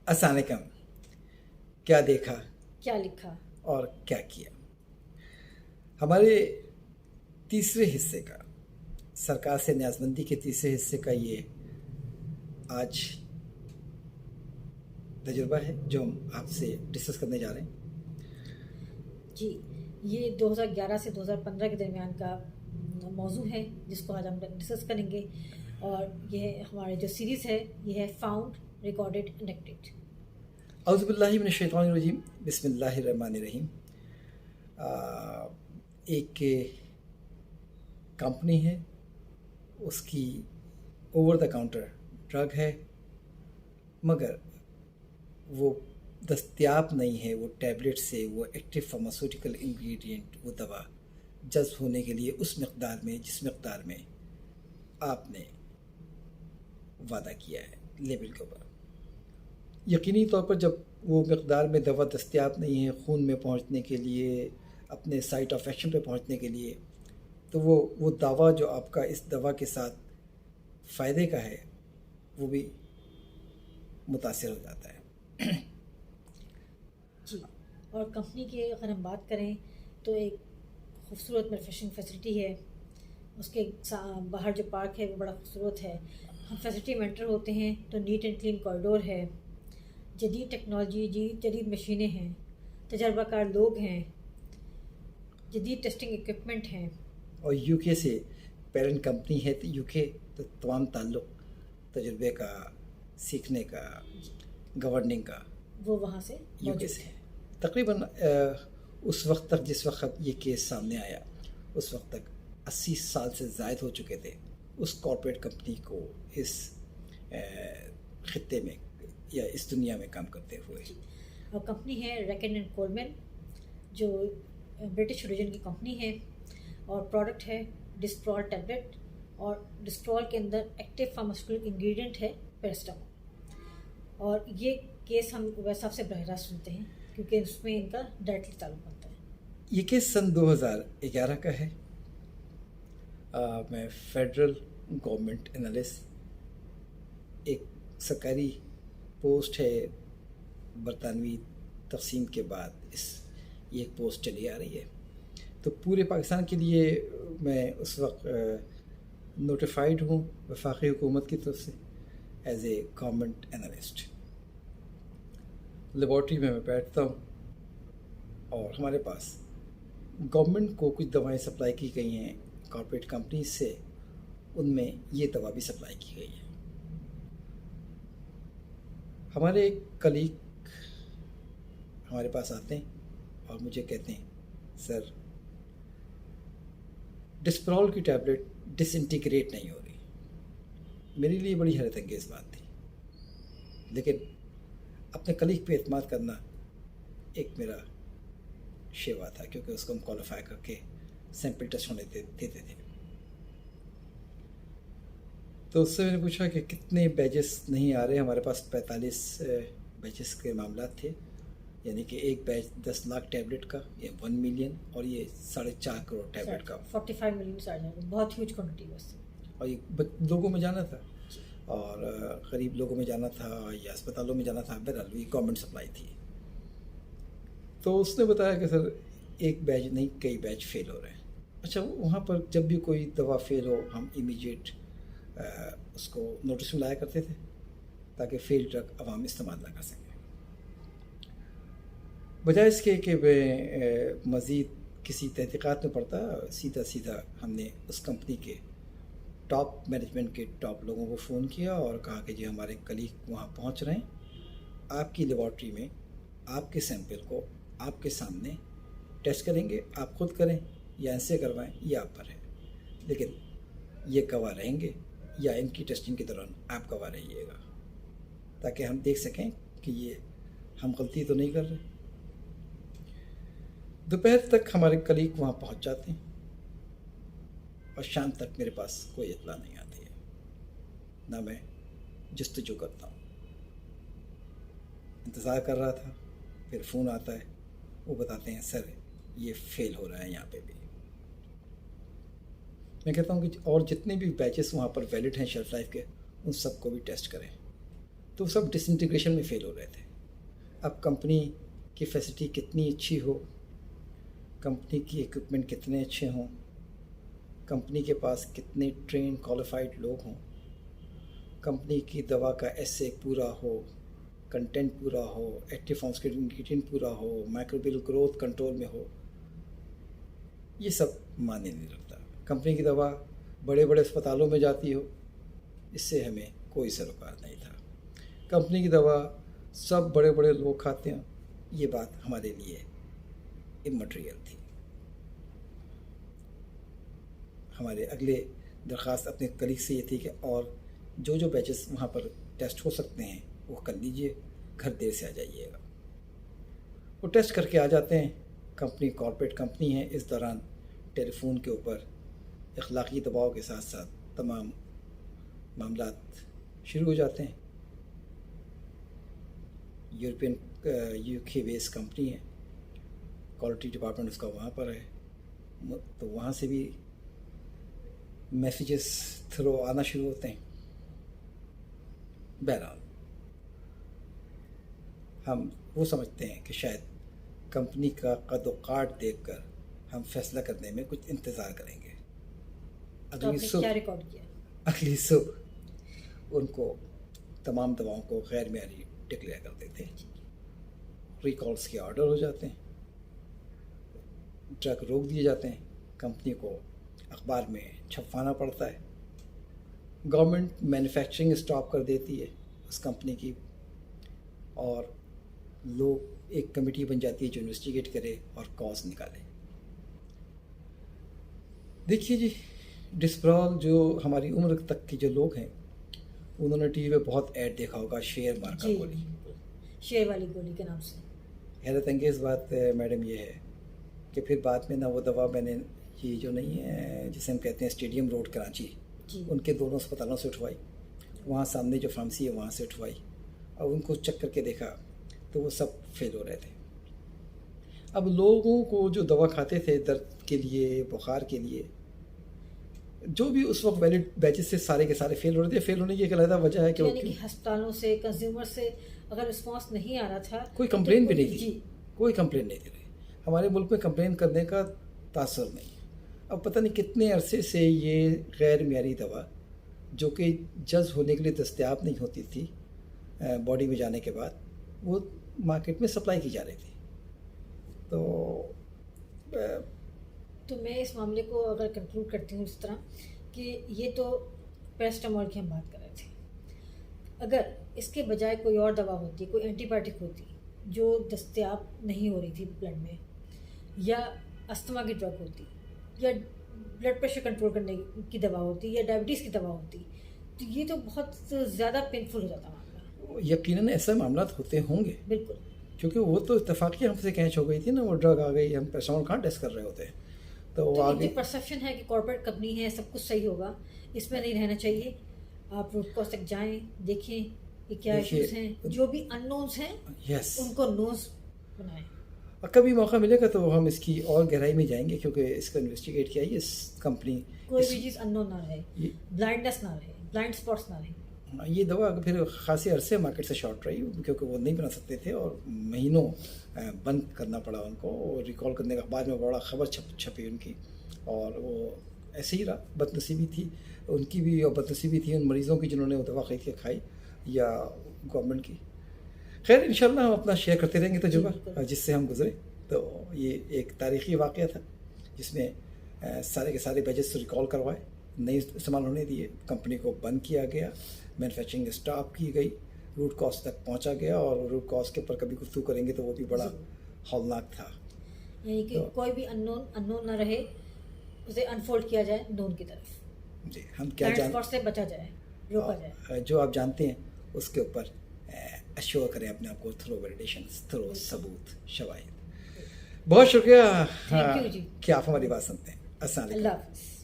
السلام علیکم. کیا دیکھا کیا لکھا؟ اور کیا کیا. ہمارے تیسرے حصے کا، سرکار سے نیازمندی کے تیسرے حصے کا یہ آج تجربہ ہے جو ہم آپ سے ڈسکس کرنے جا رہے ہیں. جی، یہ 2011 سے 2015 کے درمیان کا موضوع ہے جس کو آج ہم ڈسکس کریں گے، اور یہ ہمارے جو سیریز ہے یہ ہے فاؤنڈ، ریکارڈڈ، انیکٹڈ. اعوذ باللہ من الشیطان الرجیم، بسم اللہ الرحمن الرحیم. ایک کمپنی ہے، اس کی اوور دا کاؤنٹر ڈرگ ہے، مگر وہ دستیاب نہیں ہے. وہ ٹیبلٹ سے، وہ ایکٹیو فارماسیوٹیکل انگریڈینٹ، وہ دوا جذب ہونے کے لیے اس مقدار میں جس مقدار میں آپ نے وعدہ کیا ہے لیبل کے اوپر. یقینی طور پر جب وہ مقدار میں دوا دستیاب نہیں ہے خون میں پہنچنے کے لیے، اپنے سائٹ آف ایکشن پہ پہنچنے کے لیے، تو وہ دعویٰ جو آپ کا اس دوا کے ساتھ فائدے کا ہے وہ بھی متاثر ہو جاتا ہے. جی، اور کمپنی کی اگر ہم بات کریں تو ایک خوبصورت مینوفیکچرنگ فیسلٹی ہے. اس کے باہر جو پارک ہے وہ بڑا خوبصورت ہے. ہم فیسلٹی میں انٹر ہوتے ہیں تو نیٹ اینڈ کلین کوریڈور ہے، جدید ٹیکنالوجی، جدید مشینیں ہیں، تجربہ کار لوگ ہیں، جدید ٹیسٹنگ ایکوپمنٹ ہیں. اور یو کے سے پیرنٹ کمپنی ہے، تو یو کے تو تمام تعلق تجربے کا، سیکھنے کا، گورننگ کا وہ وہاں سے یو کے موجود سے ہے. تقریباً اس وقت تک، جس وقت یہ کیس سامنے آیا اس وقت تک 80 سال سے زائد ہو چکے تھے اس کارپوریٹ کمپنی کو اس خطے میں یا اس دنیا میں کام کرتے ہوئے. جی، اور کمپنی ہے ریکن اینڈ کولمن، جو برٹش اوریجن کی کمپنی ہے، اور پروڈکٹ ہے ڈسپرول ٹیبلٹ، اور ڈسپرول کے اندر ایکٹیو فارماسیوٹیکل انگریڈینٹ ہے پیراسٹامول. اور یہ کیس ہم ویسا صاحب سے براہ راست سنتے ہیں کیونکہ اس میں ان کا ڈائریکٹلی تعلق ہوتا ہے. یہ کیس سن 2011 کا ہے. میں فیڈرل گورنمنٹ انالسٹ، ایک سرکاری پوسٹ ہے برطانوی تقسیم کے بعد یہ ایک پوسٹ چلی آ رہی ہے. تو پورے پاکستان کے لیے میں اس وقت نوٹیفائڈ ہوں وفاقی حکومت کی طرف سے as a government analyst. Laboratory میں بیٹھتا ہوں اور ہمارے پاس گورنمنٹ کو کچھ دوائیں سپلائی کی گئی ہیں کارپوریٹ کمپنیز سے، ان میں یہ دوا بھی سپلائی کی گئی ہے. ہمارے ایک کلیگ ہمارے پاس آتے ہیں اور مجھے کہتے ہیں، سر ڈسپرول کی ٹیبلٹ ڈس انٹیگریٹ نہیں ہو رہی. میرے لیے بڑی حیرت انگیز بات تھی، لیکن اپنے کلیگ پہ اعتماد کرنا ایک میرا شیوا تھا، کیونکہ اس کو ہم کوالیفائی کر کے سیمپل ٹیسٹ ہونے دیتے تھے. تو اس سے میں نے پوچھا کہ کتنے بیچز نہیں آ رہے. ہمارے پاس 45 بیچز کے معاملات تھے، یعنی کہ ایک بیچ 10 لاکھ ٹیبلٹ کا، یہ 1 ملین، اور یہ 4.5 کروڑ ٹیبلٹ کا. 45 ملین سے آ جائے گا، بہت ہیوج کوانٹٹی ہے اس سے. اور یہ لوگوں میں جانا تھا، اور غریب لوگوں میں جانا تھا یا اسپتالوں میں جانا تھا. بہرحال یہ گورنمنٹ سپلائی تھی. تو اس نے بتایا کہ سر ایک بیچ نہیں، کئی بیچ فیل ہو رہے ہیں. اچھا، وہاں پر جب بھی کوئی دوا فیل ہو ہم امیجیٹ اس کو نوٹس میں لایا کرتے تھے تاکہ فیل ڈرگ عوام استعمال نہ کر سکیں. بجائے اس کے کہ میں مزید کسی تحقیقات میں پڑتا، سیدھا ہم نے اس کمپنی کے ٹاپ مینجمنٹ کے ٹاپ لوگوں کو فون کیا اور کہا کہ جی ہمارے کلیگ وہاں پہنچ رہے ہیں، آپ کی لیبارٹری میں آپ کے سیمپل کو آپ کے سامنے ٹیسٹ کریں گے. آپ خود کریں یا ان سے کروائیں، یہ آپ پر ہے، لیکن یہ گواہ رہیں گے یا ان کی ٹیسٹنگ کے دوران آپ گواہ رہیے گا، تاکہ ہم دیکھ سکیں کہ یہ ہم غلطی تو نہیں کر رہے. دوپہر تک ہمارے کلیگ وہاں پہنچ جاتے ہیں اور شام تک میرے پاس کوئی اطلاع نہیں آتی ہے، نہ میں جستجو کرتا ہوں. انتظار کر رہا تھا، پھر فون آتا ہے، وہ بتاتے ہیں سر یہ فیل ہو رہا ہے یہاں پہ بھی. میں کہتا ہوں کہ اور جتنے بھی بیچز وہاں پر ویلڈ ہیں شیلف لائف کے، ان سب کو بھی ٹیسٹ کریں. تو سب ڈس انٹیگریشن میں فیل ہو رہے تھے. اب کمپنی کی فیسلٹی کتنی اچھی ہو، کمپنی کی ایکوپمنٹ کتنے اچھے ہوں، کمپنی کے پاس کتنے ٹرین کوالیفائڈ لوگ ہوں، کمپنی کی دوا کا ایس اے پورا ہو، کنٹینٹ پورا ہو، ایکٹیو فارمس کے انگریڈینٹ پورا ہو، مائکروبیل گروتھ کنٹرول میں ہو، یہ سب معنی نہیں رکھتا. کمپنی کی دوا بڑے بڑے اسپتالوں میں جاتی ہو، اس سے ہمیں کوئی سروکار نہیں تھا. کمپنی کی دوا سب بڑے بڑے لوگ کھاتے ہیں، یہ بات ہمارے لیے امٹیریل تھی. ہمارے اگلے درخواست اپنے کلیگ سے یہ تھی کہ اور جو بیچز وہاں پر ٹیسٹ ہو سکتے ہیں وہ کر لیجئے، گھر دیر سے آ جائیے گا. وہ ٹیسٹ کر کے آ جاتے ہیں. کمپنی کارپوریٹ کمپنی ہے. اس دوران ٹیلی فون کے اوپر اخلاقی دباؤ کے ساتھ ساتھ تمام معاملات شروع ہو جاتے ہیں. یو کے بیس کمپنی ہے، کوالٹی ڈپارٹمنٹ اس کا وہاں پر ہے، تو وہاں سے بھی میسیجز تھرو آنا شروع ہوتے ہیں. بہرحال ہم وہ سمجھتے ہیں کہ شاید کمپنی کا قد و کاٹ دیکھ کر ہم فیصلہ کرنے میں کچھ انتظار کریں گے. اگلی صبح ان کو تمام دواؤں کو غیر معیاری ڈکلیئر کر دیتے ہیں. ریکالس کے آرڈر ہو جاتے ہیں، ٹرک روک دیے جاتے ہیں، کمپنی کو اخبار میں چھپوانا پڑتا ہے. گورنمنٹ مینوفیکچرنگ اسٹاپ کر دیتی ہے اس کمپنی کی، اور لوگ ایک کمیٹی بن جاتی ہے جو انویسٹیگیٹ کرے اور کاز نکالے. دیکھیے جی، ڈسپرال جو ہماری عمر تک کے جو لوگ ہیں انہوں نے ٹی وی پہ بہت ایڈ دیکھا ہوگا شیئر مارکا گولی، شیئر والی گولی کے نام سے. حیرت انگیز بات میڈم یہ ہے کہ پھر بعد میں نہ وہ دوا میں نے یہ جو نہیں ہے جسے ہم کہتے ہیں اسٹیڈیم روڈ کراچی، ان کے دونوں اسپتالوں سے اٹھوائی، وہاں سامنے جو فارمیسی ہے وہاں سے اٹھوائی، اور ان کو چیک کر کے دیکھا تو وہ سب فیل ہو رہے تھے. اب لوگوں کو جو دوا کھاتے تھے درد کے لیے، بخار کے لیے، جو بھی اس وقت ویلڈ بیچز سے سارے کے سارے فیل ہو رہے تھے. فیل ہونے کی ایک علیحدہ وجہ ہے کہ ہسپتالوں سے، کنزیومر سے اگر رسپانس نہیں آ رہا تھا، کوئی کمپلین بھی نہیں تھی، کوئی کمپلین نہیں تھی. ہمارے ملک میں کمپلین کرنے کا تاثر نہیں. اب پتہ نہیں کتنے عرصے سے یہ غیر معیاری دوا جو کہ جذب ہونے کے لیے دستیاب نہیں ہوتی تھی باڈی میں جانے کے بعد، وہ مارکیٹ میں سپلائی کی جا رہی تھی. تو میں اس معاملے کو اگر کنکلوڈ کرتی ہوں اس طرح کہ یہ تو پیراسٹامول کی ہم بات کر رہے تھے، اگر اس کے بجائے کوئی اور دوا ہوتی، کوئی اینٹی بایوٹک ہوتی جو دستیاب نہیں ہو رہی تھی بلڈ میں، یا استھما کی ڈرگ ہوتی، یا بلڈ پریشر کنٹرول کرنے کی دوا ہوتی، یا ڈائبٹیز کی دوا ہوتی، تو یہ تو بہت زیادہ پینفل ہو جاتا معاملہ. یقیناً ایسے معاملات ہوتے ہوں گے، بالکل، کیونکہ وہ تو اتفاقی ہم سے کینچ ہو گئی تھی نا، وہ ڈرگ آ گئی، ہم پیراسٹامول کہاں ٹیسٹ کر رہے ہوتے ہیں. تو آگے پرسیپشن ہے کہ کارپوریٹ کمپنی ہے، سب کچھ صحیح ہوگا، اس میں نہیں رہنا چاہیے. آپ روٹ کاز تک جائیں، دیکھیں کہ کیا ایشوز ہیں، جو بھی ان نونز ہیں ان کو نونز بنائیں. اور کبھی موقع ملے گا تو ہم اس کی اور گہرائی میں جائیں گے، کیونکہ اس کو انویسٹیگیٹ کیا ہے اس کمپنی. کوئی بھی چیز ان نون نہ رہے، بلائنڈنس نہ رہے، بلائنڈ اسپاٹس نہ رہے. یہ دوا پھر خاصے عرصے مارکیٹ سے شارٹ رہی کیونکہ وہ نہیں بنا سکتے تھے، اور مہینوں بند کرنا پڑا ان کو. ریکال کرنے کا بعد میں بڑا خبر چھپی ان کی، اور وہ ایسے ہی رہا. بدنصیبی تھی ان کی بھی، اور بدنصیبی تھی ان مریضوں کی جنہوں نے وہ دوا خرید کے کھائی، یا گورنمنٹ کی. خیر انشاءاللہ ہم اپنا شیئر کرتے رہیں گے تجربہ جس سے ہم گزرے. تو یہ ایک تاریخی واقعہ تھا جس میں سارے کے سارے بیچز ریکال کروائے، نہیں استعمال ہونے دیے، کمپنی کو بند کیا گیا، مینوفیکچرنگ اسٹاپ کی گئی، روٹ کاز تک پہنچا گیا. اور روٹ کاز کے اوپر کبھی گفتگو کریں گے تو وہ بھی بڑا ہولناک تھا. یعنی کہ کوئی بھی ان نون نہ رہے، اسے انفولڈ کیا جائے نون کی طرف. جی، ہم کیا سے بچا جائے، روکا جائے. جو آپ جانتے ہیں اس کے اوپر ایشور کریں اپنے آپ کو تھرو ویلیڈیشن، تھرو ثبوت، شواہد. بہت شکریہ کہ آپ ہماری بات سنتے ہیں. السلام علیکم. اللہ حافظ.